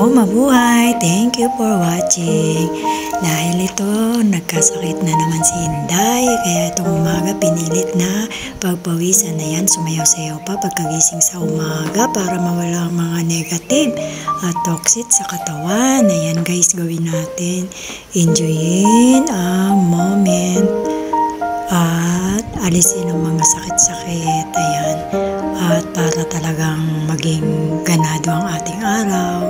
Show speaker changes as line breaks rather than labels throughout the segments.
Hello, mabuhay! Thank you for watching. Dahil ito, nagkasakit na naman si Inday, kaya itong umaga pinilit na pagpawisan na yan, sumayaw-sayaw pa pagkagising sa umaga para mawala ang mga negative at toxic sa katawan. Ayan guys, gawin natin. Enjoyin ang moment at alisin ang mga sakit-sakit. Ayan. At para talagang maging ganado ang ating araw.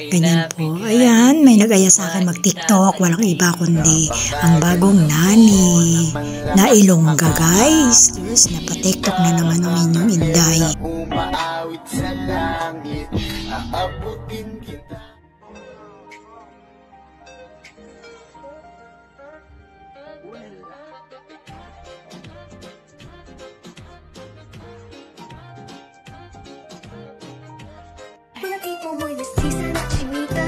Ganyan po. Ayan, may nag-aya sa akin mag-TikTok. Walang iba kundi ang bagong nani na Ilongga guys. Yes, napa-TikTok na naman ang inyong Inday.
Umaawit sa langit, aabutin kita.
Pinatito mo'y mestiza na chinita,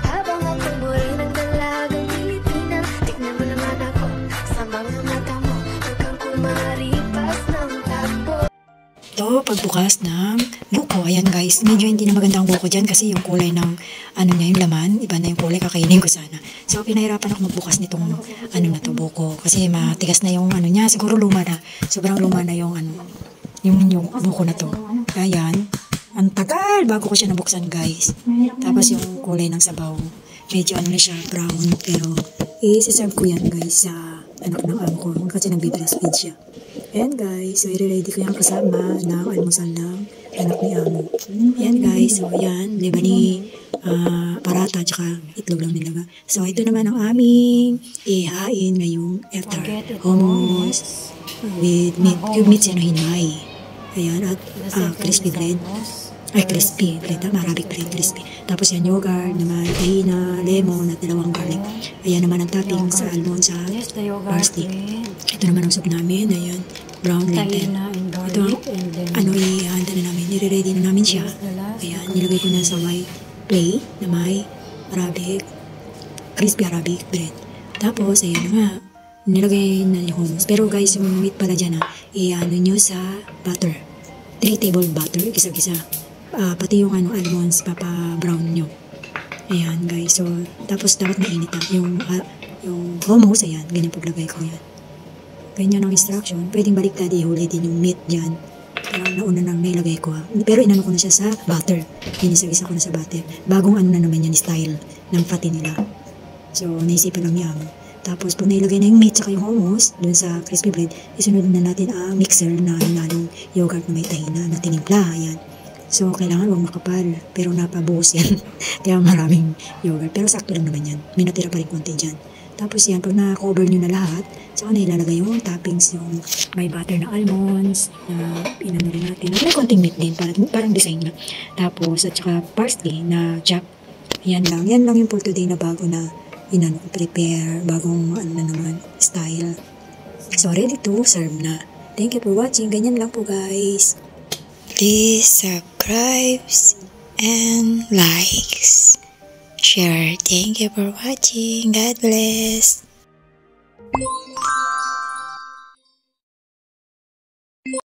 habang ako'y muli ng dalagang Pilipina. Tignan mo naman ako sa mga mata mo, huwag kang kumaripas ng takbo.
Ito, pagbukas ng buko. Ayan guys, medyo hindi na maganda ang buko dyan kasi yung kulay ng ano niya, yung laman, iba na yung kulay, kakainin ko sana. So, pinahirapan ako magbukas nitong ano na to, buko. Kasi matigas na yung ano niya, siguro luma na. Sobrang luma na yung ano, yung buko na to. Ayan. Ang tagal bago ko siya nabuksan guys. Tapos yung kulay ng sabaw, medyo ano na siya, brown. Pero i-serve ko yan guys sa anak ng amo ko kasi nagbe-breastfeed siya. Ayan guys, so i-ready ko yan kasama ng almusal ng anak ni amo. Ayan guys, so ayan, libani, parata, tsaka itlog lang nilaga. So ito naman ang aming ihain ngayong after hummus with meat. Yung meat siya na hinay. Ayan, at crispy bread. Ay, crispy bread. Arabic bread, crispy. Tapos yan, yogurt, naman, tahina, lemon, at dalawang garlic. Ayan naman ang topping sa almond, sa parsley. Ito naman ang soup namin. Ayan, brown lentil. Ito, ano, ihanda na namin. Nire-ready na namin siya. Ayan, nilagay ko na sa white plate na may Arabic, crispy Arabic bread. Tapos, ayan nga, nilagay na yung hummus. Pero guys, yung meat pala dyan, i-ano nyo sa butter. 3 table butter, gisa-gisa. Pati yung ano, almonds, papa-brown nyo. Ayan guys, so, tapos dapat mainit yung hummus, ayan, ganyan paglagay ko yan. Ganyan ang instruction. Pwedeng baliktad, ihuli din yung meat dyan. Pero nauna nang nailagay ko Pero inano ko na siya sa butter. Ginisa-gisa ko na sa butter. Bagong ano na naman yan, style ng pati nila. So, naisipan lang niya. Tapos, pag nailagay na yung meat saka yung hummus, dun sa crispy bread, isunod na natin ang mixer na hinalong yogurt na may tahina na tinimpla. Ayan. So, kailangan huwag makapal. Pero napabuhos yan. Kaya maraming yogurt. Pero sakto lang naman yan. May natira pa rin konti dyan. Tapos yan, pag na-cover nyo na lahat, saka na ilalagay yung toppings, yung may butter na almonds, na inano rin natin. May konting meat din, parang design na. Tapos, at saka parsley na chop. Yan lang. Yan lang yung for today na bago na inano ko prepare, bagong ano na naman, style. So, ready to serve na. Thank you for watching. Ganyan lang po guys. Please subscribe and likes. Share. Thank you for watching. God bless.